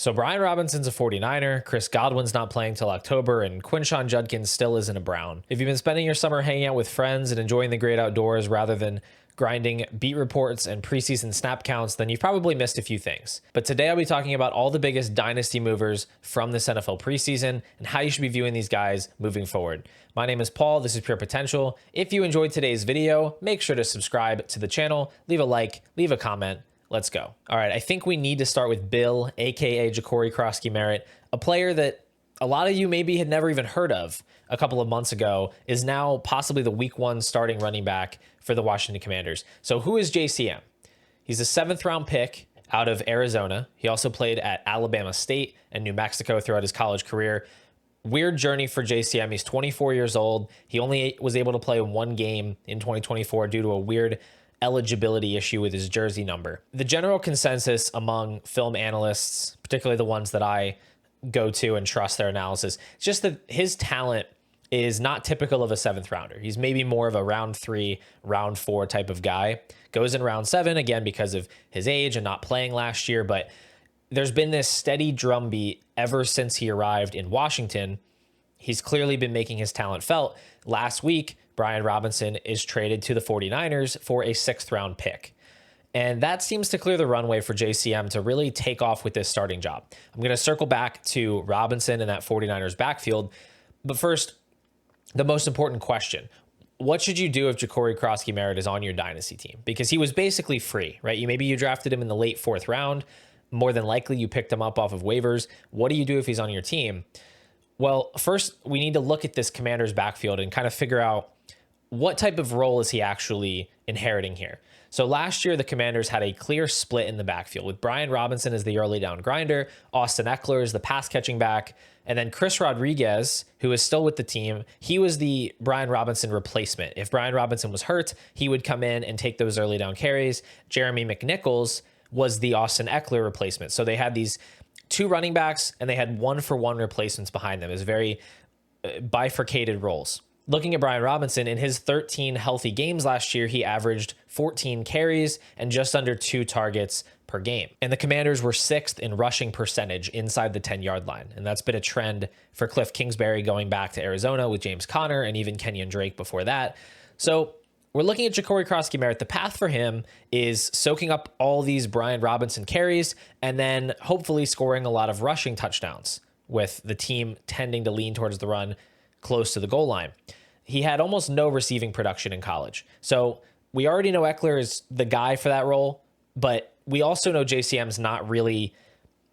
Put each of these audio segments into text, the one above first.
So Brian Robinson's a 49er, Chris Godwin's not playing till October, and Quinshon Judkins still isn't a Brown. If you've been spending your summer hanging out with friends and enjoying the great outdoors rather than grinding beat reports and preseason snap counts, then you've probably missed a few things. But today I'll be talking about all the biggest dynasty movers from this NFL preseason and how you should be viewing these guys moving forward. My name is Paul, this is Pure Potential. If you enjoyed today's video, make sure to subscribe to the channel, leave a like, leave a comment. Let's go. All right, I think we need to start with Bill, aka Ja'Cory Croskey-Merritt, a player that a lot of you maybe had never even heard of a couple of months ago, is now possibly the week 1 starting running back for the Washington Commanders. So who is JCM? He's a 7th round pick out of Arizona. He also played at Alabama State and New Mexico throughout his college career. Weird journey for JCM. He's 24 years old. He only was able to play 1 game in 2024 due to a weird eligibility issue with his jersey number. The general consensus among film analysts, particularly the ones that I go to and trust their analysis, it's just that his talent is not typical of a 7th rounder. He's maybe more of a round 3, round 4 type of guy. Goes in round 7 again because of his age and not playing last year, but there's been this steady drumbeat ever since he arrived in Washington. He's clearly been making his talent felt. Last week, Brian Robinson is traded to the 49ers for a 6th round pick. And that seems to clear the runway for JCM to really take off with this starting job. I'm going to circle back to Robinson and that 49ers backfield. But first, the most important question. What should you do if Ja'Cory Croskey-Merritt is on your dynasty team? Because he was basically free, right? Maybe you drafted him in the late 4th round. More than likely, you picked him up off of waivers. What do you do if he's on your team? Well, first, we need to look at this Commanders backfield and kind of figure out what type of role is he actually inheriting here. So last year, the Commanders had a clear split in the backfield with Brian Robinson as the early down grinder, Austin Ekeler as the pass catching back, and then Chris Rodriguez, who is still with the team, he was the Brian Robinson replacement. If Brian Robinson was hurt, he would come in and take those early down carries. Jeremy McNichols was the Austin Ekeler replacement. So they had these 2 running backs and they had 1-for-1 replacements behind them. It was very bifurcated roles. Looking at Brian Robinson, in his 13 healthy games last year, he averaged 14 carries and just under 2 targets per game. And the Commanders were 6th in rushing percentage inside the 10-yard line. And that's been a trend for Cliff Kingsbury going back to Arizona with James Conner and even Kenyon Drake before that. So we're looking at Ja'Cory Croskey-Merritt. The path for him is soaking up all these Brian Robinson carries and then hopefully scoring a lot of rushing touchdowns with the team tending to lean towards the run close to the goal line. He had almost no receiving production in college. So we already know Ekeler is the guy for that role, but we also know JCM's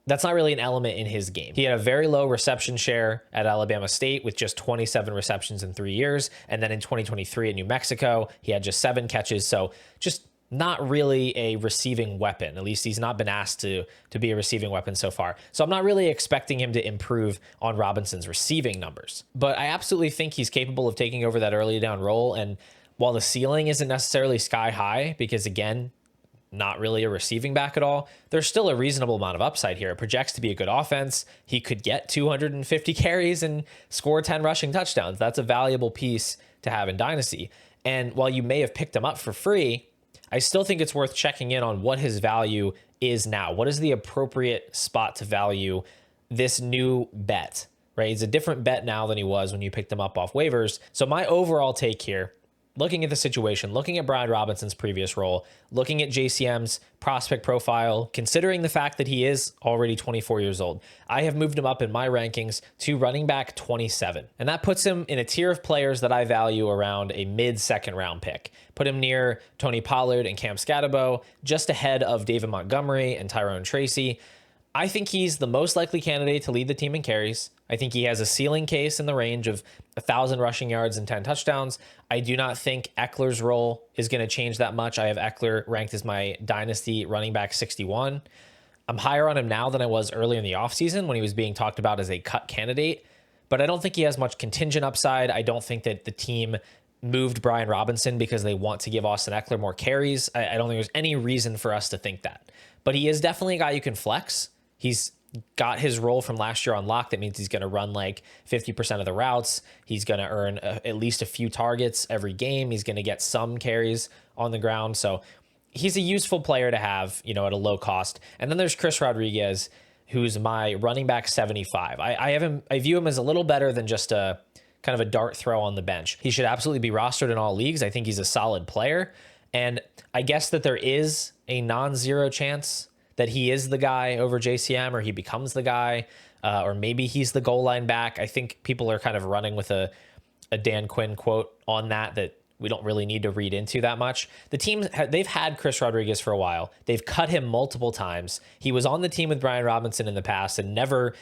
that's not really an element in his game. He had a very low reception share at Alabama State with just 27 receptions in 3 years. And then in 2023 at New Mexico, he had just 7 catches. So just not really a receiving weapon. At least he's not been asked to be a receiving weapon so far. So I'm not really expecting him to improve on Robinson's receiving numbers. But I absolutely think he's capable of taking over that early down role. And while the ceiling isn't necessarily sky high, because again, not really a receiving back at all, there's still a reasonable amount of upside here. It projects to be a good offense. He could get 250 carries and score 10 rushing touchdowns. That's a valuable piece to have in Dynasty. And while you may have picked him up for free, I still think it's worth checking in on what his value is now. What is the appropriate spot to value this new bet, right? He's a different bet now than he was when you picked him up off waivers. So my overall take here, looking at the situation, looking at Brian Robinson's previous role, looking at JCM's prospect profile, considering the fact that he is already 24 years old, I have moved him up in my rankings to running back 27. And that puts him in a tier of players that I value around a mid-second round pick. Put him near Tony Pollard and Cam Scatterbo, just ahead of David Montgomery and Tyrone Tracy. I think he's the most likely candidate to lead the team in carries. I think he has a ceiling case in the range of 1,000 rushing yards and 10 touchdowns. I do not think Eckler's role is going to change that much. I have Ekeler ranked as my dynasty running back 61. I'm higher on him now than I was early in the offseason when he was being talked about as a cut candidate, but I don't think he has much contingent upside. I don't think that the team moved Brian Robinson because they want to give Austin Ekeler more carries. I don't think there's any reason for us to think that. But he is definitely a guy you can flex. He's got his role from last year on lock. That means he's going to run like 50% of the routes. He's going to earn at least a few targets every game. He's going to get some carries on the ground. So he's a useful player to have, at a low cost. And then there's Chris Rodriguez, who's my running back 75. I view him as a little better than just a kind of a dart throw on the bench. He should absolutely be rostered in all leagues. I think he's a solid player. And I guess that there is a non-zero chance that he is the guy over JCM, or he becomes the guy, or maybe he's the goal line back. I think people are kind of running with a Dan Quinn quote on that we don't really need to read into that much. The team, they've had Chris Rodriguez for a while. They've cut him multiple times. He was on the team with Brian Robinson in the past and never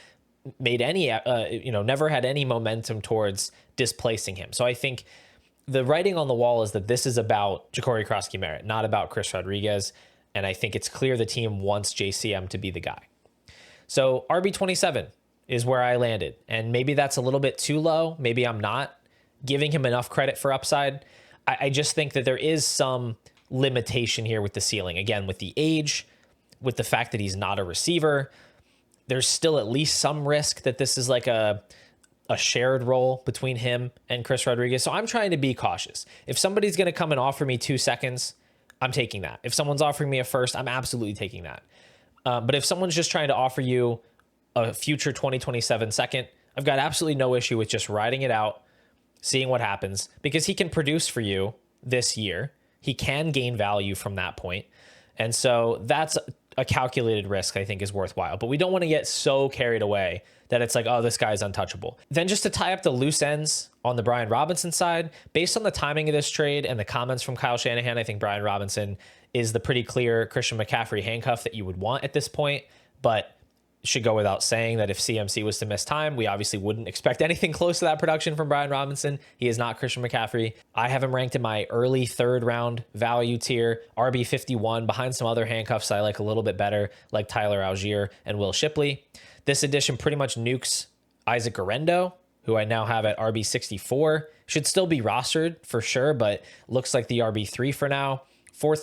made any, never had any momentum towards displacing him. So I think the writing on the wall is that this is about Ja'Cory Croskey-Merritt, not about Chris Rodriguez. And I think it's clear the team wants JCM to be the guy. So RB27 is where I landed. And maybe that's a little bit too low. Maybe I'm not giving him enough credit for upside. I just think that there is some limitation here with the ceiling. Again, with the age, with the fact that he's not a receiver, there's still at least some risk that this is like a shared role between him and Chris Rodriguez. So I'm trying to be cautious. If somebody's going to come and offer me 2 seconds, I'm taking that. If someone's offering me a first, I'm absolutely taking that. But if someone's just trying to offer you a future 2027 second, I've got absolutely no issue with just riding it out, seeing what happens, because he can produce for you this year. He can gain value from that point. And so that's a calculated risk I think is worthwhile. But we don't want to get so carried away that it's like, oh, this guy's untouchable. Then just to tie up the loose ends on the Brian Robinson side, based on the timing of this trade and the comments from Kyle Shanahan, I think Brian Robinson is the pretty clear Christian McCaffrey handcuff that you would want at this point. But should go without saying that if CMC was to miss time, we obviously wouldn't expect anything close to that production from Brian Robinson. He is not Christian McCaffrey. I have him ranked in my early 3rd round value tier, RB51, behind some other handcuffs I like a little bit better, like Tyler Algier and Will Shipley. This addition pretty much nukes Isaac Guerrero, who I now have at RB64. Should still be rostered for sure, but looks like the RB3 for now.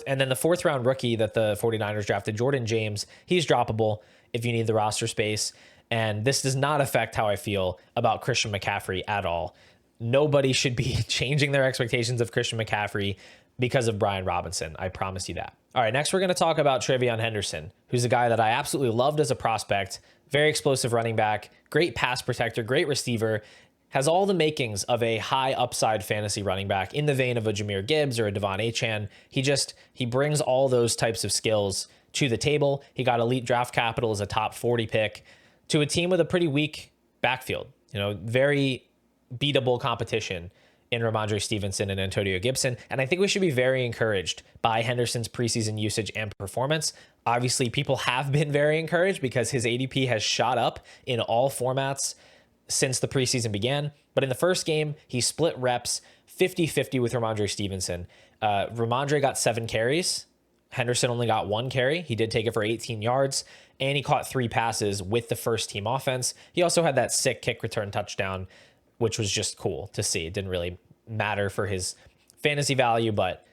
And then the 4th round rookie that the 49ers drafted, Jordan James, he's droppable if you need the roster space. And this does not affect how I feel about Christian McCaffrey at all. Nobody should be changing their expectations of Christian McCaffrey because of Brian Robinson. I promise you that. All right, next we're going to talk about TreVeyon Henderson, who's a guy that I absolutely loved as a prospect. Very explosive running back, great pass protector, great receiver, has all the makings of a high upside fantasy running back in the vein of a Jahmyr Gibbs or a Devon Achane. He brings all those types of skills to the table. He got elite draft capital as a top 40 pick to a team with a pretty weak backfield, very beatable competition in Ramondre Stevenson and Antonio Gibson. And I think we should be very encouraged by Henderson's preseason usage and performance. Obviously, people have been very encouraged because his ADP has shot up in all formats since the preseason began. But in the first game, he split reps 50-50 with Ramondre Stevenson. Ramondre got 7 carries. Henderson only got 1 carry. He did take it for 18 yards, and he caught 3 passes with the first team offense. He also had that sick kick return touchdown, which was just cool to see. It didn't really matter for his fantasy value, but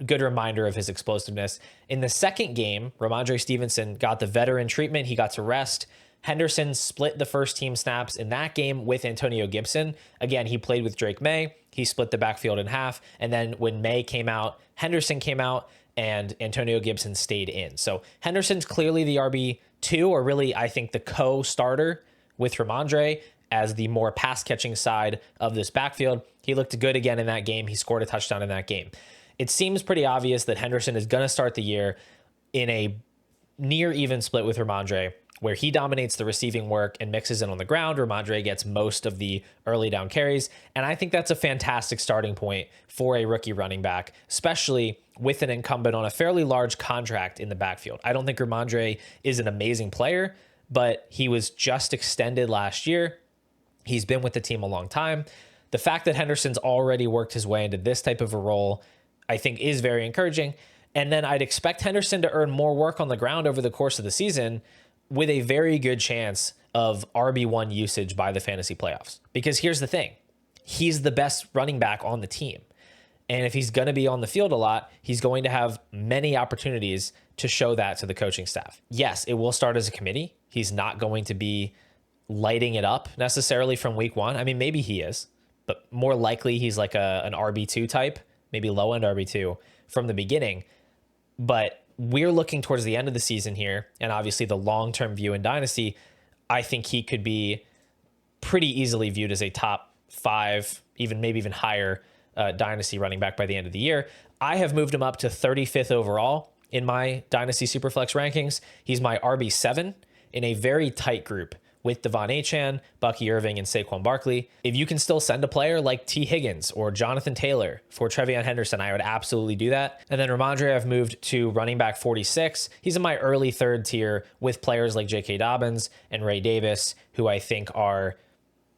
good reminder of his explosiveness. In the second game, Ramondre Stevenson got the veteran treatment. He got to rest. Henderson split the first team snaps in that game with Antonio Gibson. Again, he played with Drake May. He split the backfield in half. And then when May came out, Henderson came out and Antonio Gibson stayed in. So Henderson's clearly the RB2, or really, I think, the co-starter with Ramondre as the more pass-catching side of this backfield. He looked good again in that game. He scored a touchdown in that game. It seems pretty obvious that Henderson is going to start the year in a near even split with Ramondre, where he dominates the receiving work and mixes in on the ground. Ramondre gets most of the early down carries. And I think that's a fantastic starting point for a rookie running back, especially with an incumbent on a fairly large contract in the backfield. I don't think Ramondre is an amazing player, but he was just extended last year. He's been with the team a long time. The fact that Henderson's already worked his way into this type of a role, I think, is very encouraging. And then I'd expect Henderson to earn more work on the ground over the course of the season, with a very good chance of RB1 usage by the fantasy playoffs. Because here's the thing, he's the best running back on the team. And if he's going to be on the field a lot, he's going to have many opportunities to show that to the coaching staff. Yes, it will start as a committee. He's not going to be lighting it up necessarily from week 1. I mean, maybe he is, but more likely he's like an RB2 type, maybe low-end RB2 from the beginning. But we're looking towards the end of the season here, and obviously the long-term view in Dynasty, I think he could be pretty easily viewed as a top 5, maybe even higher Dynasty running back by the end of the year. I have moved him up to 35th overall in my Dynasty Superflex rankings. He's my RB7 in a very tight group with Devon Achane, Bucky Irving, and Saquon Barkley. If you can still send a player like T. Higgins or Jonathan Taylor for TreVeyon Henderson, I would absolutely do that. And then Ramondre, I've moved to running back 46. He's in my early third tier with players like J.K. Dobbins and Ray Davis, who I think are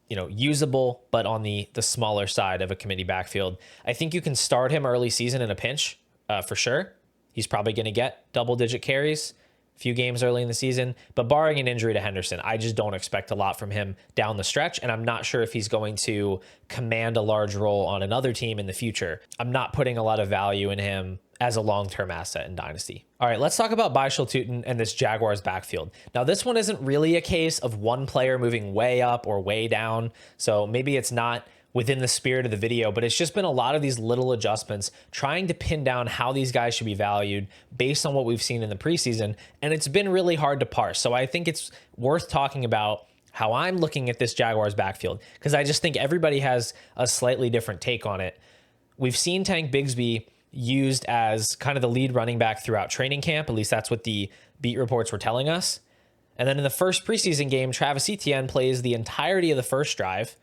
usable, but on the smaller side of a committee backfield. I think you can start him early season in a pinch for sure. He's probably going to get double-digit carries, a few games early in the season, but barring an injury to Henderson, I just don't expect a lot from him down the stretch, and I'm not sure if he's going to command a large role on another team in the future. I'm not putting a lot of value in him as a long-term asset in Dynasty. All right, let's talk about Bhayshul Tuten and this Jaguars backfield. Now, this one isn't really a case of one player moving way up or way down, so maybe it's not within the spirit of the video, but it's just been a lot of these little adjustments trying to pin down how these guys should be valued based on what we've seen in the preseason, and it's been really hard to parse. So I think it's worth talking about how I'm looking at this Jaguars backfield, because I just think everybody has a slightly different take on it. We've seen Tank Bigsby used as kind of the lead running back throughout training camp. At least that's what the beat reports were telling us. And then in the first preseason game, Travis Etienne plays the entirety of the first drive,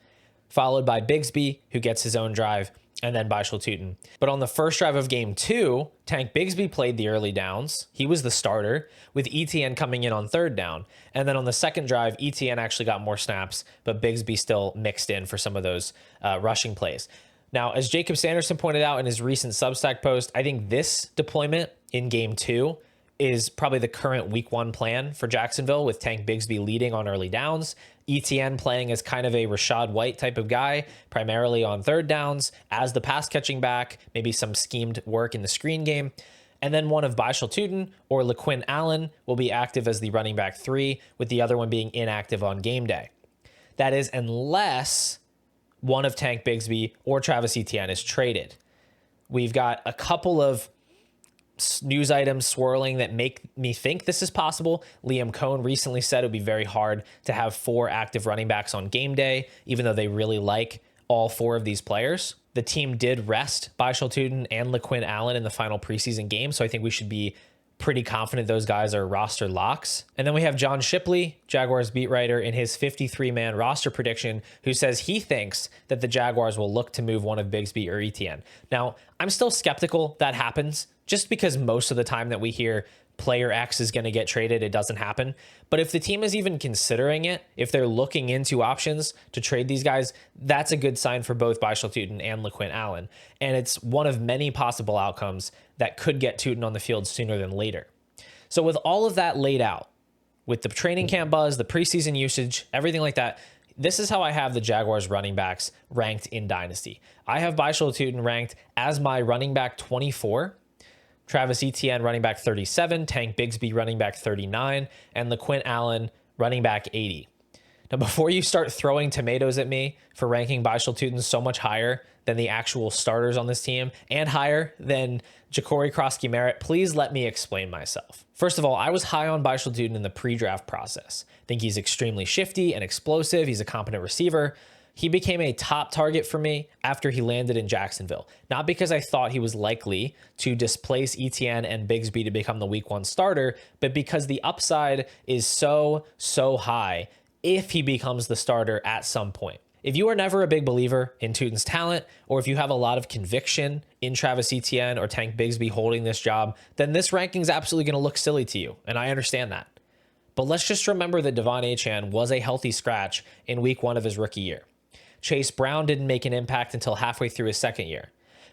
followed by Bigsby, who gets his own drive, and then Bhayshul Tuten. But on the first drive of game 2, Tank Bigsby played the early downs. He was the starter, with Etienne coming in on third down. And then on the second drive, Etienne actually got more snaps, but Bigsby still mixed in for some of those rushing plays. Now, as Jacob Sanderson pointed out in his recent Substack post, I think this deployment in game 2 is probably the current week 1 plan for Jacksonville, with Tank Bigsby leading on early downs, Etienne playing as kind of a Rachaad White type of guy, primarily on third downs, as the pass catching back, maybe some schemed work in the screen game. And then one of Bhayshul Tuten or LaQuinn Allen will be active as the running back 3, with the other one being inactive on game day. That is, unless one of Tank Bigsby or Travis Etienne is traded. We've got a couple of news items swirling that make me think this is possible. Liam Cohn recently said it would be very hard to have 4 active running backs on game day, even though they really like all 4 of these players. The team did rest Bhayshul Tuten and LaQuinn Allen in the final preseason game, so I think we should be pretty confident those guys are roster locks. And then we have John Shipley, Jaguars beat writer, in his 53-man roster prediction, who says he thinks that the Jaguars will look to move one of Bigsby or Etienne. Now, I'm still skeptical that happens, just because most of the time that we hear player X is going to get traded, it doesn't happen. But if the team is even considering it, if they're looking into options to trade these guys, that's a good sign for both Bhayshul Tuten and LaQuinn Allen. And it's one of many possible outcomes that could get Tuten on the field sooner than later. So with all of that laid out, with the training camp buzz, the preseason usage, everything like that, this is how I have the Jaguars running backs ranked in Dynasty. I have Bhayshul Tuten ranked as my running back 24, Travis Etienne running back 37, Tank Bigsby running back 39, and LaQuinn Allen running back 80. Now, before you start throwing tomatoes at me for ranking Bhayshul Tuten so much higher than the actual starters on this team and higher than Ja'Cory Croskey-Merritt, please let me explain myself. First of all, I was high on Bhayshul Tuten in the pre-draft process. I think he's extremely shifty and explosive. He's a competent receiver. He became a top target for me after he landed in Jacksonville. Not because I thought he was likely to displace Etienne and Bigsby to become the week 1 starter, but because the upside is so high if he becomes the starter at some point. If you are never a big believer in Tuten's talent, or if you have a lot of conviction in Travis Etienne or Tank Bigsby holding this job, then this ranking is absolutely going to look silly to you, and I understand that. But let's just remember that Devon Achane was a healthy scratch in week 1 of his rookie year. Chase Brown didn't make an impact until halfway through his second year.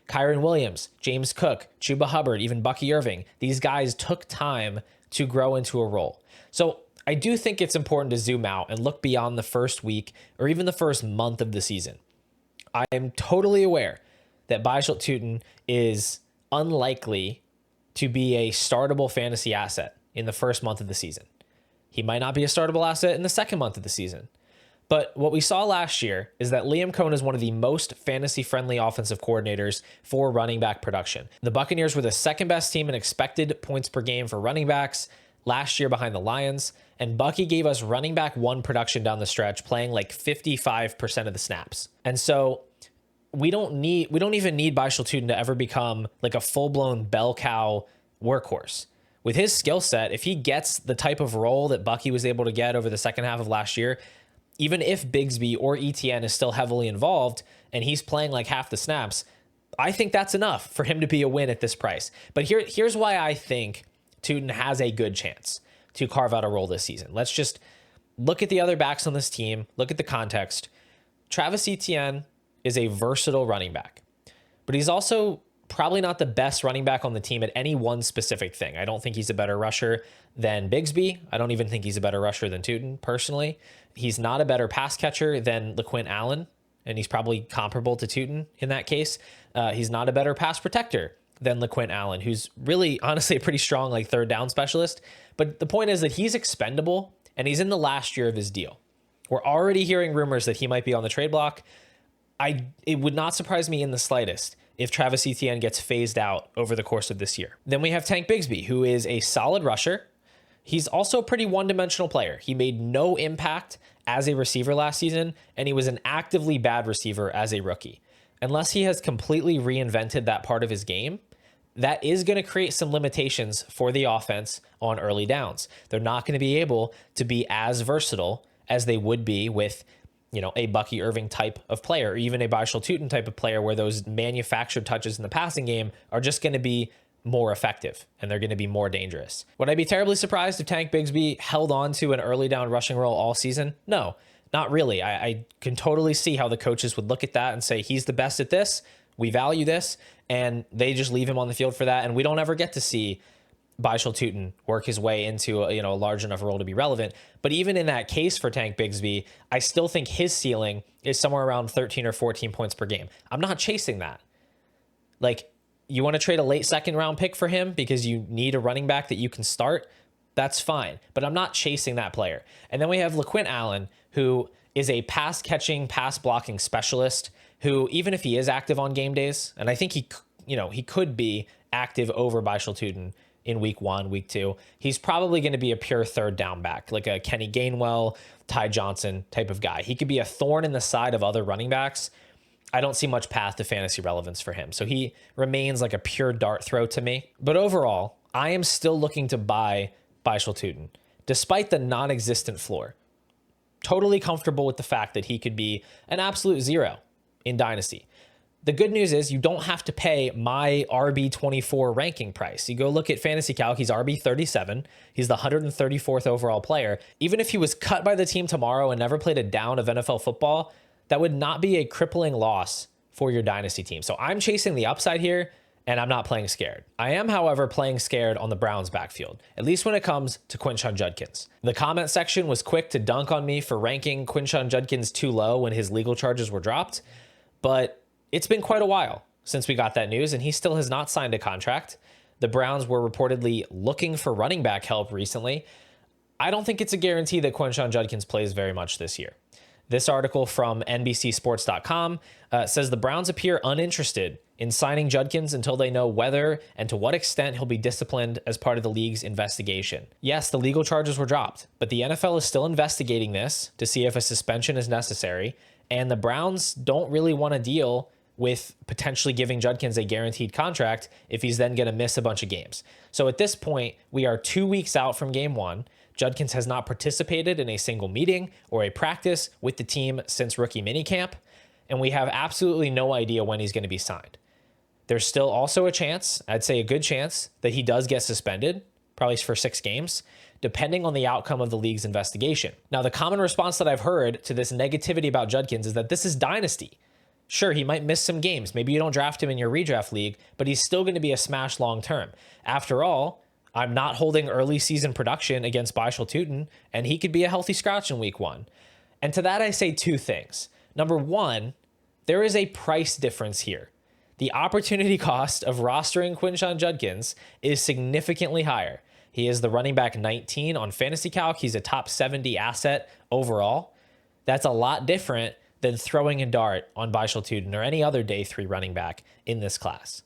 Kyron Williams, James Cook, Chuba Hubbard, even Bucky Irving, these guys took time to grow into a role. So I do think it's important to zoom out and look beyond the first week or even the first month of the season. I am totally aware that Bhayshul Tuten is unlikely to be a startable fantasy asset in the first month of the season. He might not be a startable asset in the second month of the season. But what we saw last year is that Liam Cohen is one of the most fantasy-friendly offensive coordinators for running back production. The Buccaneers were the second best team in expected points per game for running backs last year behind the Lions, and Bucky gave us running back one production down the stretch, playing like 55% of the snaps. And so we don't even need Bhayshul Tuten to ever become like a full-blown bell cow workhorse. With his skill set, if he gets the type of role that Bucky was able to get over the second half of last year, even if Bigsby or ETN is still heavily involved and he's playing like half the snaps, I think that's enough for him to be a win at this price. But here's why I think Tuten has a good chance to carve out a role this season. Let's just look at the other backs on this team, look at the context. Travis Etienne is a versatile running back, but he's also probably not the best running back on the team at any one specific thing. I don't think he's a better rusher than Bigsby. I don't even think he's a better rusher than Tuten, personally. He's not a better pass catcher than LaQuint Allen, and he's probably comparable to Tuten in that case. He's not a better pass protector than LaQuint Allen, who's really, honestly, a pretty strong like third down specialist. But the point is that he's expendable, and he's in the last year of his deal. We're already hearing rumors that he might be on the trade block. It would not surprise me in the slightest if Travis Etienne gets phased out over the course of this year. Then we have Tank Bigsby, who is a solid rusher. He's also a pretty one-dimensional player. He made no impact as a receiver last season, and he was an actively bad receiver as a rookie. Unless he has completely reinvented that part of his game, that is going to create some limitations for the offense on early downs. They're not going to be able to be as versatile as they would be with, a Bucky Irving type of player, or even a Bhayshul Tuten type of player, where those manufactured touches in the passing game are just going to be more effective and they're going to be more dangerous. Would I be terribly surprised if Tank Bigsby held on to an early down rushing role all season? No, not really. I can totally see how the coaches would look at that and say, he's the best at this, we value this, and they just leave him on the field for that. And we don't ever get to see Bhayshul Tuten work his way into a large enough role to be relevant. But even in that case for Tank Bigsby, I still think his ceiling is somewhere around 13 or 14 points per game. I'm not chasing that. Like, you want to trade a late second round pick for him because you need a running back that you can start? That's fine. But I'm not chasing that player. And then we have LaQuint Allen, who is a pass catching, pass blocking specialist who, even if he is active on game days, and I think he could be active over Bhayshul Tuten in week 1, week 2, he's probably going to be a pure third down back, like a Kenny Gainwell, Ty Johnson type of guy. He could be a thorn in the side of other running backs. I don't see much path to fantasy relevance for him. So he remains like a pure dart throw to me. But overall, I am still looking to buy Bhayshul Tuten, despite the non-existent floor. Totally comfortable with the fact that he could be an absolute zero in Dynasty. The good news is you don't have to pay my RB24 ranking price. You go look at Fantasy Calc, he's RB37. He's the 134th overall player. Even if he was cut by the team tomorrow and never played a down of NFL football, that would not be a crippling loss for your Dynasty team. So I'm chasing the upside here, and I'm not playing scared. I am, however, playing scared on the Browns backfield, at least when it comes to Quinshon Judkins. The comment section was quick to dunk on me for ranking Quinshon Judkins too low when his legal charges were dropped, but it's been quite a while since we got that news, and he still has not signed a contract. The Browns were reportedly looking for running back help recently. I don't think it's a guarantee that Quinshon Judkins plays very much this year. This article from NBCSports.com says the Browns appear uninterested in signing Judkins until they know whether and to what extent he'll be disciplined as part of the league's investigation. Yes, the legal charges were dropped, but the NFL is still investigating this to see if a suspension is necessary, and the Browns don't really want to deal with potentially giving Judkins a guaranteed contract if he's then going to miss a bunch of games. So at this point, we are 2 weeks out from game 1. Judkins has not participated in a single meeting or a practice with the team since rookie minicamp, and we have absolutely no idea when he's going to be signed. There's still also a chance, I'd say a good chance, that he does get suspended, probably for 6 games, depending on the outcome of the league's investigation. Now, the common response that I've heard to this negativity about Judkins is that this is Dynasty. Sure, he might miss some games. Maybe you don't draft him in your redraft league, but he's still going to be a smash long term. After all, I'm not holding early season production against Bhayshul Tuten, and he could be a healthy scratch in week 1. And to that, I say 2 things. Number 1, there is a price difference here. The opportunity cost of rostering Quinshon Judkins is significantly higher. He is the running back 19 on Fantasy Calc. He's a top 70 asset overall. That's a lot different than throwing a dart on Bhayshul Tuten or any other day 3 running back in this class.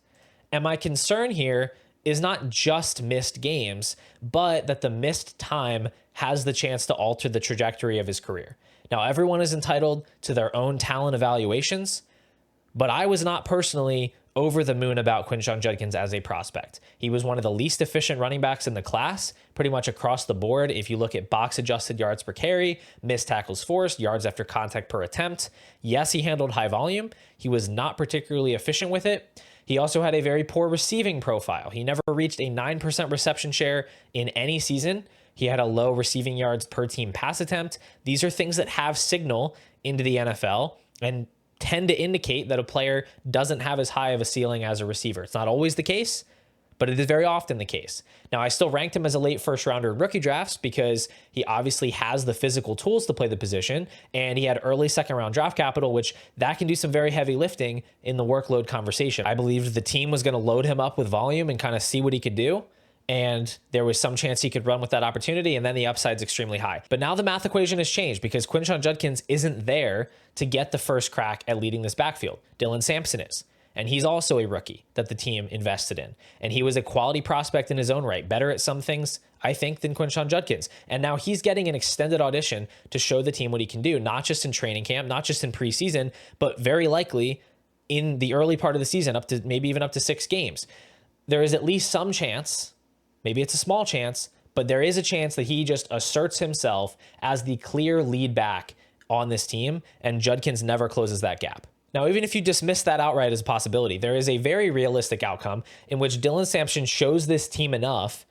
And my concern here is not just missed games, but that the missed time has the chance to alter the trajectory of his career. Now, everyone is entitled to their own talent evaluations, but I was not personally over the moon about Quinshon Judkins as a prospect. He was one of the least efficient running backs in the class, pretty much across the board. If you look at box-adjusted yards per carry, missed tackles forced, yards after contact per attempt, yes, he handled high volume. He was not particularly efficient with it. He also had a very poor receiving profile. He never reached a 9% reception share in any season. He had a low receiving yards per team pass attempt. These are things that have signal into the NFL and tend to indicate that a player doesn't have as high of a ceiling as a receiver. It's not always the case, but it is very often the case. Now, I still ranked him as a late first rounder in rookie drafts because he obviously has the physical tools to play the position, and he had early second round draft capital, which that can do some very heavy lifting in the workload conversation. I believed the team was going to load him up with volume and kind of see what he could do. And there was some chance he could run with that opportunity, and then the upside's extremely high. But now the math equation has changed because Quinshon Judkins isn't there to get the first crack at leading this backfield. Dylan Sampson is. And he's also a rookie that the team invested in. And he was a quality prospect in his own right, better at some things, I think, than Quinshon Judkins. And now he's getting an extended audition to show the team what he can do, not just in training camp, not just in preseason, but very likely in the early part of the season, up to maybe even up to 6 games. There is at least some chance. Maybe it's a small chance, but there is a chance that he just asserts himself as the clear lead back on this team, and Judkins never closes that gap. Now, even if you dismiss that outright as a possibility, there is a very realistic outcome in which Dylan Sampson shows this team enough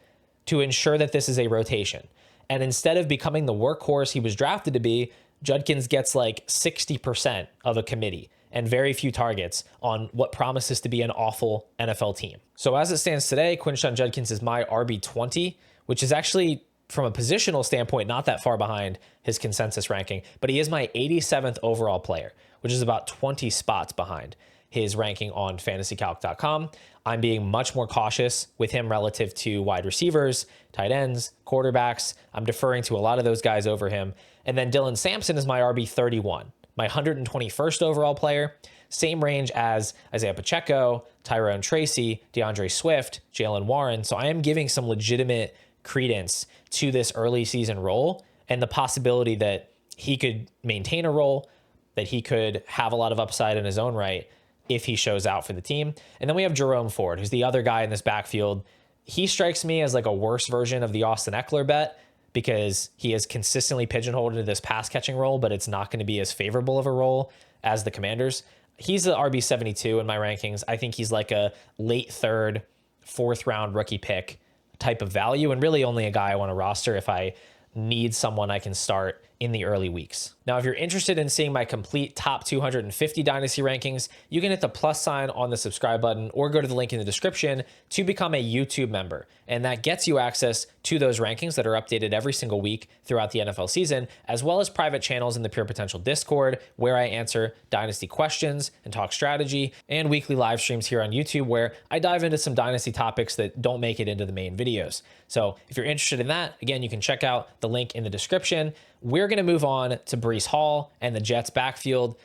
to ensure that this is a rotation. And instead of becoming the workhorse he was drafted to be, Judkins gets like 60% of a committee and very few targets on what promises to be an awful NFL team. So as it stands today, Quinshon Judkins is my RB20, which is actually, from a positional standpoint, not that far behind his consensus ranking, but he is my 87th overall player, which is about 20 spots behind his ranking on fantasycalc.com. I'm being much more cautious with him relative to wide receivers, tight ends, quarterbacks. I'm deferring to a lot of those guys over him. And then Dylan Sampson is my RB31. My 121st overall player, same range as Isaiah Pacheco, Tyrone Tracy, DeAndre Swift, Jalen Warren. So I am giving some legitimate credence to this early season role and the possibility that he could maintain a role, that he could have a lot of upside in his own right if he shows out for the team. And then we have Jerome Ford, who's the other guy in this backfield. He strikes me as like a worse version of the Austin Eckler bet, because he is consistently pigeonholed into this pass catching role, but it's not going to be as favorable of a role as the Commanders. He's the RB72 in my rankings. I think he's like a late 3rd, 4th round rookie pick type of value, and really only a guy I want to roster if I need someone I can start in the early weeks. Now, if you're interested in seeing my complete top 250 Dynasty rankings, you can hit the plus sign on the subscribe button or go to the link in the description to become a YouTube member. And that gets you access to those rankings that are updated every single week throughout the NFL season, as well as private channels in the Pure Potential Discord, where I answer Dynasty questions and talk strategy, and weekly live streams here on YouTube, where I dive into some Dynasty topics that don't make it into the main videos. So if you're interested in that, again, you can check out the link in the description. We're going to move on to Breece Hall and the Jets backfield.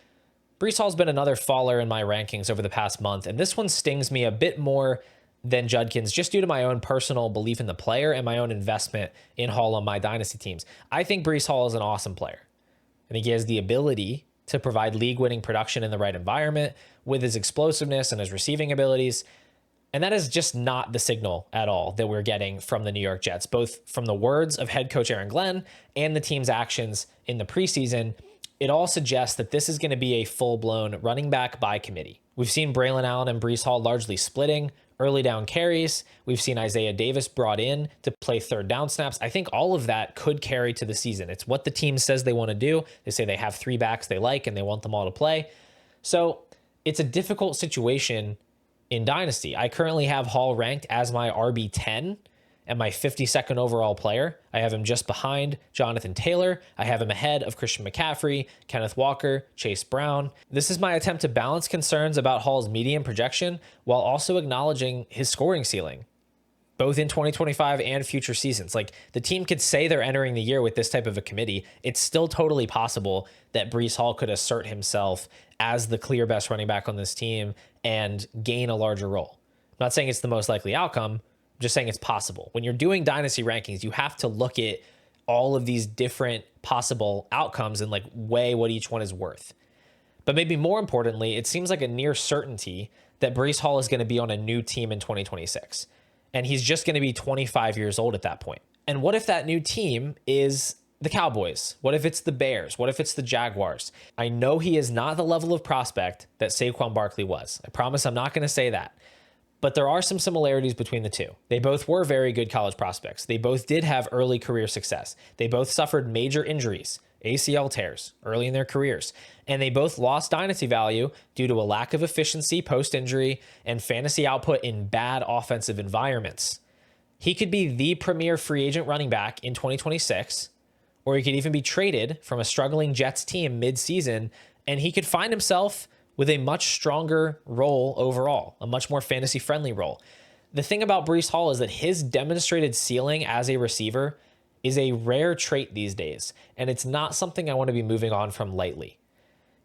Breece Hall's been another faller in my rankings over the past month, and this one stings me a bit more than Judkins just due to my own personal belief in the player and my own investment in Hall on my Dynasty teams. I think Breece Hall is an awesome player. I think he has the ability to provide league-winning production in the right environment with his explosiveness and his receiving abilities. And that is just not the signal at all that we're getting from the New York Jets, both from the words of head coach Aaron Glenn and the team's actions in the preseason. It all suggests that this is going to be a full-blown running back by committee. We've seen Braylon Allen and Breece Hall largely splitting early down carries. We've seen Isaiah Davis brought in to play 3rd down snaps. I think all of that could carry to the season. It's what the team says they want to do. They say they have 3 backs they like and they want them all to play. So it's a difficult situation in Dynasty. I currently have Hall ranked as my RB10 and my 52nd overall player. I have him just behind Jonathan Taylor. I have him ahead of Christian McCaffrey, Kenneth Walker, Chase Brown. This is my attempt to balance concerns about Hall's median projection while also acknowledging his scoring ceiling. both in 2025 and future seasons. Like, the team could say they're entering the year with this type of a committee. It's still totally possible that Breece Hall could assert himself as the clear best running back on this team and gain a larger role. I'm not saying it's the most likely outcome. I'm just saying it's possible. When you're doing dynasty rankings, you have to look at all of these different possible outcomes and like weigh what each one is worth. But maybe more importantly, it seems like a near certainty that Breece Hall is going to be on a new team in 2026. And he's just going to be 25 years old at that point. And what if that new team is the Cowboys? What if it's the Bears? What if it's the Jaguars? I know he is not the level of prospect that Saquon Barkley was. I promise I'm not going to say that. But there are some similarities between the two. They both were very good college prospects. They both did have early career success. They both suffered major injuries, ACL tears, early in their careers. And they both lost dynasty value due to a lack of efficiency post-injury and fantasy output in bad offensive environments. He could be the premier free agent running back in 2026, or he could even be traded from a struggling Jets team mid-season, and he could find himself with a much stronger role overall, a much more fantasy-friendly role. The thing about Breece Hall is that his demonstrated ceiling as a receiver is a rare trait these days, and it's not something I want to be moving on from lightly.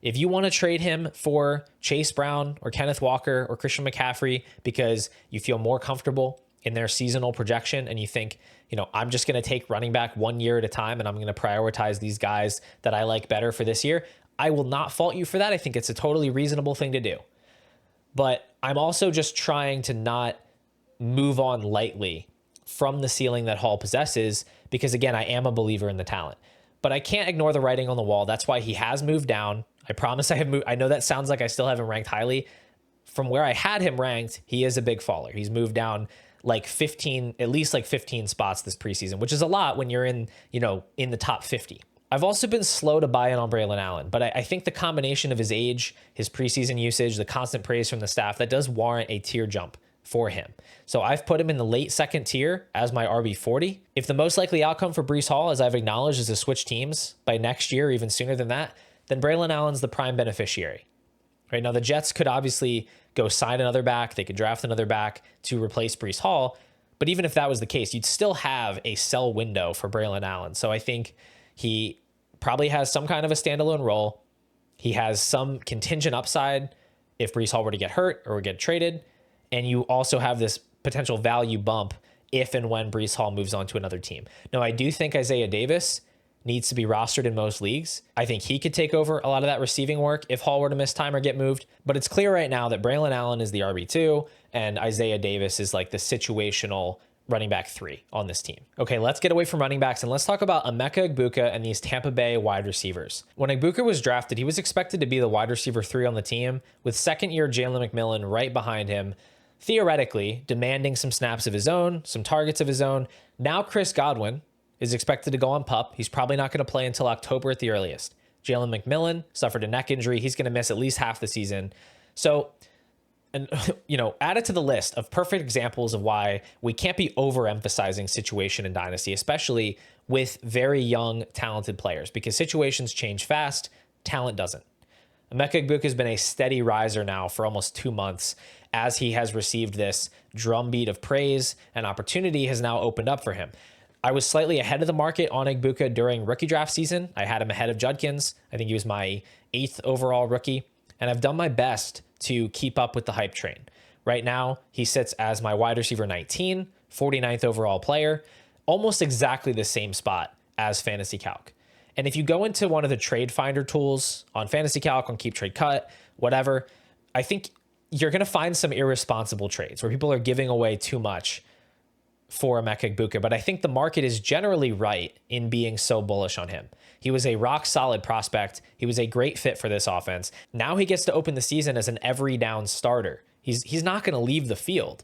If you want to trade him for Chase Brown or Kenneth Walker or Christian McCaffrey because you feel more comfortable in their seasonal projection and you think, I'm just going to take running back 1 year at a time and I'm going to prioritize these guys that I like better for this year, I will not fault you for that. I think it's a totally reasonable thing to do. But I'm also just trying to not move on lightly from the ceiling that Hall possesses because, again, I am a believer in the talent. But I can't ignore the writing on the wall. That's why he has moved down. I promise I have moved. I know that sounds like I still haven't ranked highly. From where I had him ranked, he is a big faller. He's moved down like 15, at least like 15 spots this preseason, which is a lot when you're in the top 50. I've also been slow to buy in on Braylon Allen, but I think the combination of his age, his preseason usage, the constant praise from the staff, that does warrant a tier jump for him. So I've put him in the late second tier as my RB40. If the most likely outcome for Breece Hall, as I've acknowledged, is to switch teams by next year, or even sooner than that, then Braylon Allen's the prime beneficiary. Right now, the Jets could obviously go sign another back. They could draft another back to replace Breece Hall. But even if that was the case, you'd still have a sell window for Braylon Allen. So I think he probably has some kind of a standalone role. He has some contingent upside if Breece Hall were to get hurt or get traded. And you also have this potential value bump if and when Breece Hall moves on to another team. Now, I do think Isaiah Davis needs to be rostered in most leagues. I think he could take over a lot of that receiving work if Hall were to miss time or get moved. But it's clear right now that Braylon Allen is the RB2 and Isaiah Davis is like the situational running back 3 on this team. Okay, let's get away from running backs and let's talk about Emeka Egbuka and these Tampa Bay wide receivers. When Egbuka was drafted, he was expected to be the wide receiver 3 on the team, with second-year Jalen McMillan right behind him, theoretically demanding some snaps of his own, some targets of his own. Now Chris Godwin is expected to go on PUP. He's probably not going to play until October at the earliest. Jalen McMillan suffered a neck injury. He's going to miss at least half the season. So, and add it to the list of perfect examples of why we can't be overemphasizing situation in Dynasty, especially with very young, talented players, because situations change fast, talent doesn't. Emeka Egbuka has been a steady riser now for almost 2 months as he has received this drumbeat of praise and opportunity has now opened up for him. I was slightly ahead of the market on Egbuka during rookie draft season. I had him ahead of Judkins. I think he was my 8th overall rookie, and I've done my best to keep up with the hype train. Right now, he sits as my wide receiver 19, 49th overall player, almost exactly the same spot as Fantasy Calc. And if you go into one of the trade finder tools on Fantasy Calc, on Keep Trade Cut, whatever, I think you're going to find some irresponsible trades where people are giving away too much for Emeka Egbuka, but I think the market is generally right in being so bullish on him. He was a rock solid prospect. He was a great fit for this offense. Now he gets to open the season as an every down starter. He's not going to leave the field.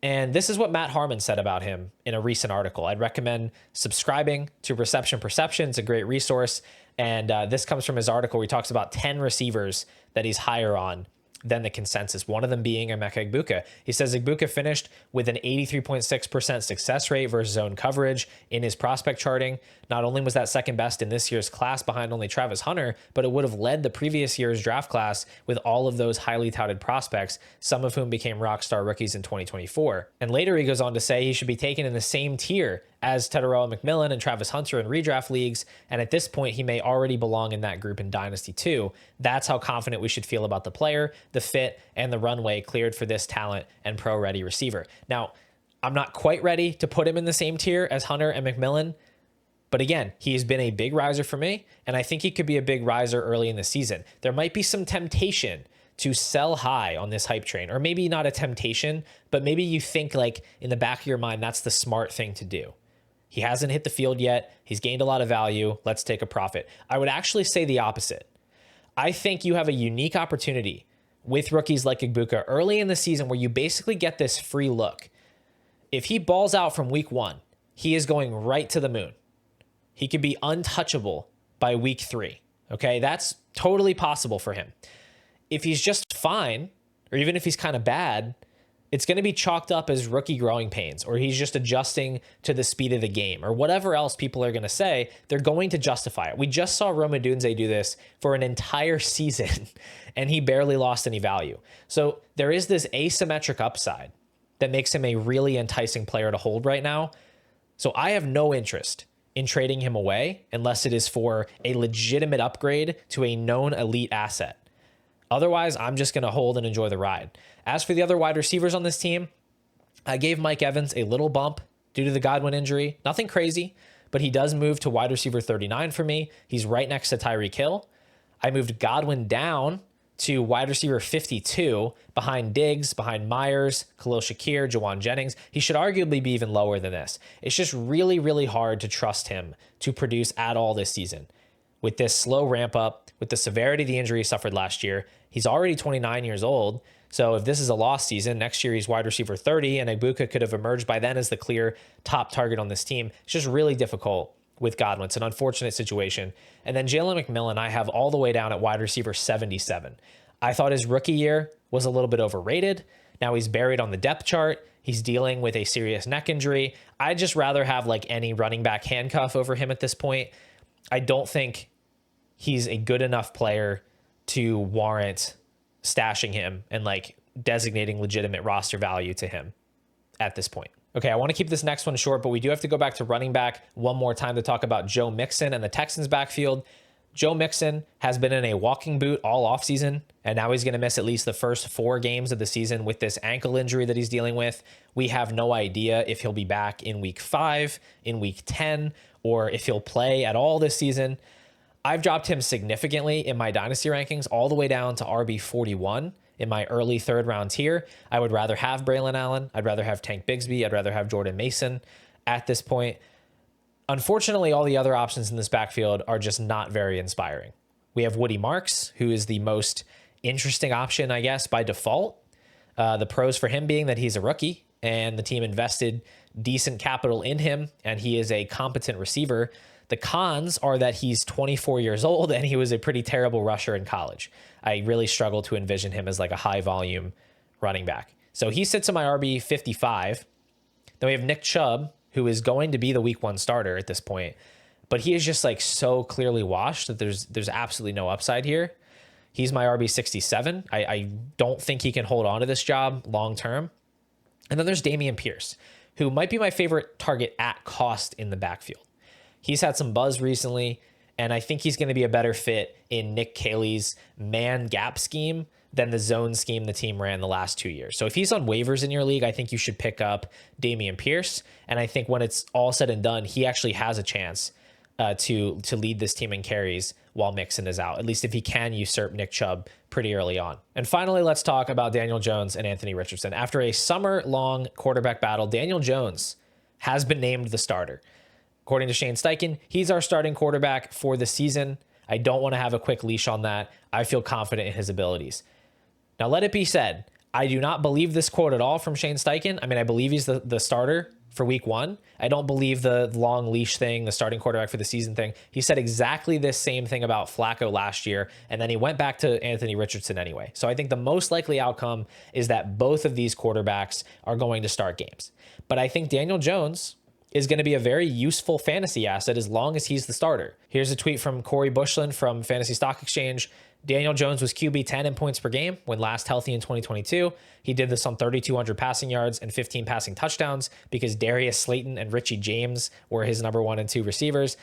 And this is what Matt Harmon said about him in a recent article. I'd recommend subscribing to Reception Perception. It's a great resource. And this comes from his article where he talks about 10 receivers that he's higher on than the consensus, one of them being Emeka Egbuka. He says Egbuka finished with an 83.6% success rate versus zone coverage in his prospect charting. Not only was that second best in this year's class behind only Travis Hunter, but it would have led the previous year's draft class with all of those highly touted prospects, some of whom became rock star rookies in 2024. And later he goes on to say he should be taken in the same tier as Tetairoa McMillan and Travis Hunter in redraft leagues, and at this point he may already belong in that group in Dynasty too. That's how confident we should feel about the player, the fit, and the runway cleared for this talent and pro-ready receiver. Now, I'm not quite ready to put him in the same tier as Hunter and McMillan, but again, he has been a big riser for me, and I think he could be a big riser early in the season. There might be some temptation to sell high on this hype train, or maybe not a temptation, but maybe you think like in the back of your mind, that's the smart thing to do. He hasn't hit the field yet. He's gained a lot of value. Let's take a profit. I would actually say the opposite. I think you have a unique opportunity with rookies like Egbuka early in the season where you basically get this free look. If he balls out from week 1, he is going right to the moon. He could be untouchable by week 3. Okay, that's totally possible for him. If he's just fine, or even if he's kind of bad, it's going to be chalked up as rookie growing pains, or he's just adjusting to the speed of the game, or whatever else people are going to say. They're going to justify it. We just saw Rome Odunze do this for an entire season, and he barely lost any value. So there is this asymmetric upside that makes him a really enticing player to hold right now. So I have no interest in trading him away unless it is for a legitimate upgrade to a known elite asset. Otherwise, I'm just going to hold and enjoy the ride. As for the other wide receivers on this team, I gave Mike Evans a little bump due to the Godwin injury. Nothing crazy, but he does move to wide receiver 39 for me. He's right next to Tyreek Hill. I moved Godwin down to wide receiver 52 behind Diggs, behind Myers, Khalil Shakir, Jawan Jennings. He should arguably be even lower than this. It's just really, really hard to trust him to produce at all this season. With this slow ramp up, with the severity of the injury he suffered last year, he's already 29 years old. So if this is a lost season, next year he's wide receiver 30, and Egbuka could have emerged by then as the clear top target on this team. It's just really difficult with Godwin. It's an unfortunate situation. And then Jalen McMillan, I have all the way down at wide receiver 77. I thought his rookie year was a little bit overrated. Now he's buried on the depth chart. He's dealing with a serious neck injury. I'd just rather have like any running back handcuff over him at this point. I don't think he's a good enough player to warrant stashing him and like designating legitimate roster value to him at this point. Okay, I want to keep this next one short, but we do have to go back to running back one more time to talk about Joe Mixon and the Texans backfield. Joe Mixon has been in a walking boot all offseason, and now he's going to miss at least the first 4 games of the season with this ankle injury that he's dealing with. We have no idea if he'll be back in week 5, in week 10, or if he'll play at all this season. I've dropped him significantly in my dynasty rankings, all the way down to RB41 in my early 3rd round tier. I would rather have Braylon Allen. I'd rather have Tank Bigsby. I'd rather have Jordan Mason at this point. Unfortunately, all the other options in this backfield are just not very inspiring. We have Woody Marks, who is the most interesting option, I guess, by default. The pros for him being that he's a rookie and the team invested decent capital in him and he is a competent receiver. The cons are that he's 24 years old and he was a pretty terrible rusher in college. I really struggle to envision him as like a high volume running back. So he sits in my RB 55. Then we have Nick Chubb, who is going to be the week 1 starter at this point, but he is just like so clearly washed that there's absolutely no upside here. He's my RB 67. I don't think he can hold on to this job long term. And then there's Dameon Pierce, who might be my favorite target at cost in the backfield. He's had some buzz recently, and I think he's going to be a better fit in Nick Caley's man gap scheme than the zone scheme the team ran the last 2 years. So if he's on waivers in your league, I think you should pick up Dameon Pierce. And I think when it's all said and done, he actually has a chance to lead this team in carries while Mixon is out, at least if he can usurp Nick Chubb pretty early on. And finally, let's talk about Daniel Jones and Anthony Richardson. After a summer-long quarterback battle, Daniel Jones has been named the starter. According to Shane Steichen, he's our starting quarterback for the season. I don't want to have a quick leash on that. I feel confident in his abilities. Now, let it be said, I do not believe this quote at all from Shane Steichen. I mean, I believe he's the starter for week 1. I don't believe the long leash thing, the starting quarterback for the season thing. He said exactly this same thing about Flacco last year, and then he went back to Anthony Richardson anyway. So I think the most likely outcome is that both of these quarterbacks are going to start games. But I think Daniel Jones is going to be a very useful fantasy asset as long as he's the starter. Here's a tweet from Corey Bushland from Fantasy Stock Exchange. Daniel Jones was QB 10 in points per game when last healthy in 2022. He did this on 3,200 passing yards and 15 passing touchdowns because Darius Slayton and Richie James were his number 1 and 2 receivers.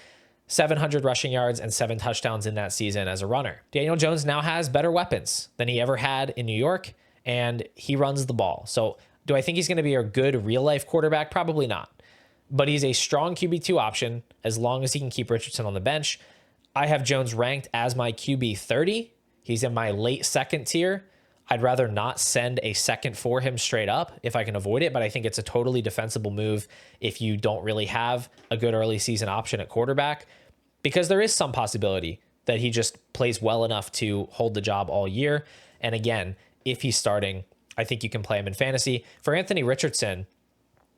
700 rushing yards and 7 touchdowns in that season as a runner. Daniel Jones now has better weapons than he ever had in New York, and he runs the ball. So do I think he's going to be a good real-life quarterback? Probably not. But he's a strong QB2 option as long as he can keep Richardson on the bench. I have Jones ranked as my QB 30. He's in my late second tier. I'd rather not send a second for him straight up if I can avoid it, but I think it's a totally defensible move if you don't really have a good early season option at quarterback, because there is some possibility that he just plays well enough to hold the job all year. And again, if he's starting, I think you can play him in fantasy. For Anthony Richardson,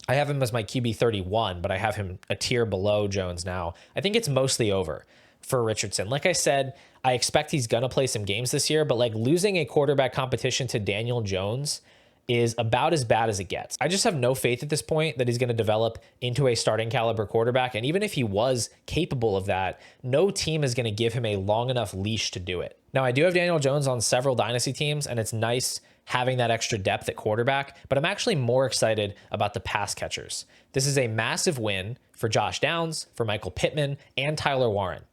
I have him as my QB 31, but I have him a tier below Jones now. I think it's mostly over for Richardson. Like I said, I expect he's going to play some games this year, but like losing a quarterback competition to Daniel Jones is about as bad as it gets. I just have no faith at this point that he's going to develop into a starting caliber quarterback. And even if he was capable of that, no team is going to give him a long enough leash to do it. Now, I do have Daniel Jones on several Dynasty teams, and it's nice having that extra depth at quarterback, but I'm actually more excited about the pass catchers. This is a massive win for Josh Downs, for Michael Pittman, and Tyler Warren.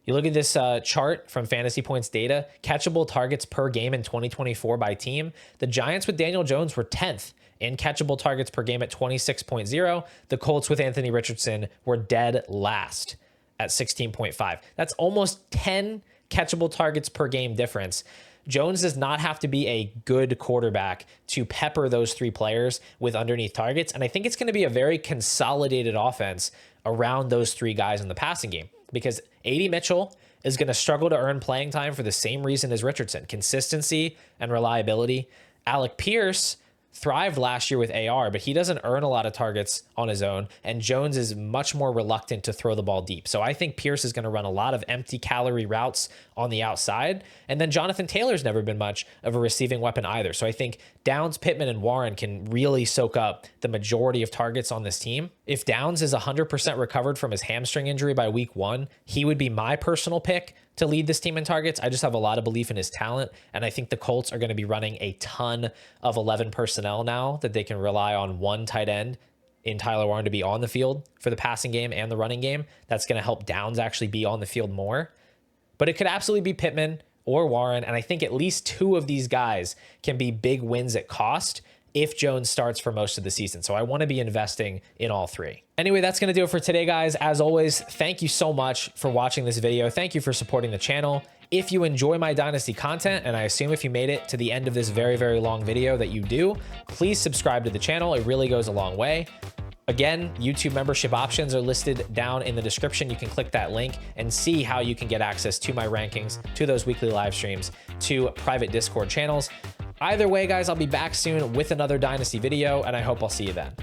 You look at this chart from Fantasy Points data, catchable targets per game in 2024 by team. The Giants with Daniel Jones were 10th in catchable targets per game at 26.0. The Colts with Anthony Richardson were dead last at 16.5. That's almost 10 catchable targets per game difference. Jones does not have to be a good quarterback to pepper those 3 players with underneath targets. And I think it's going to be a very consolidated offense around those 3 guys in the passing game, because A.D. Mitchell is going to struggle to earn playing time for the same reason as Richardson: consistency and reliability. Alec Pierce thrived last year with AR, but he doesn't earn a lot of targets on his own, and Jones is much more reluctant to throw the ball deep. So I think Pierce is going to run a lot of empty calorie routes on the outside, and then Jonathan Taylor's never been much of a receiving weapon either. So I think Downs, Pittman, and Warren can really soak up the majority of targets on this team. If Downs is 100% recovered from his hamstring injury by week 1, he would be my personal pick to lead this team in targets. I just have a lot of belief in his talent, and I think the Colts are going to be running a ton of 11 personnel now that they can rely on one tight end in Tyler Warren to be on the field for the passing game and the running game. That's going to help Downs actually be on the field more. But it could absolutely be Pittman or Warren, and I think at least 2 of these guys can be big wins at cost if Jones starts for most of the season. So I want to be investing in all 3. Anyway, that's going to do it for today, guys. As always, thank you so much for watching this video. Thank you for supporting the channel. If you enjoy my Dynasty content, and I assume if you made it to the end of this very, very long video that you do, please subscribe to the channel. It really goes a long way. Again, YouTube membership options are listed down in the description. You can click that link and see how you can get access to my rankings, to those weekly live streams, to private Discord channels. Either way, guys, I'll be back soon with another Dynasty video, and I hope I'll see you then.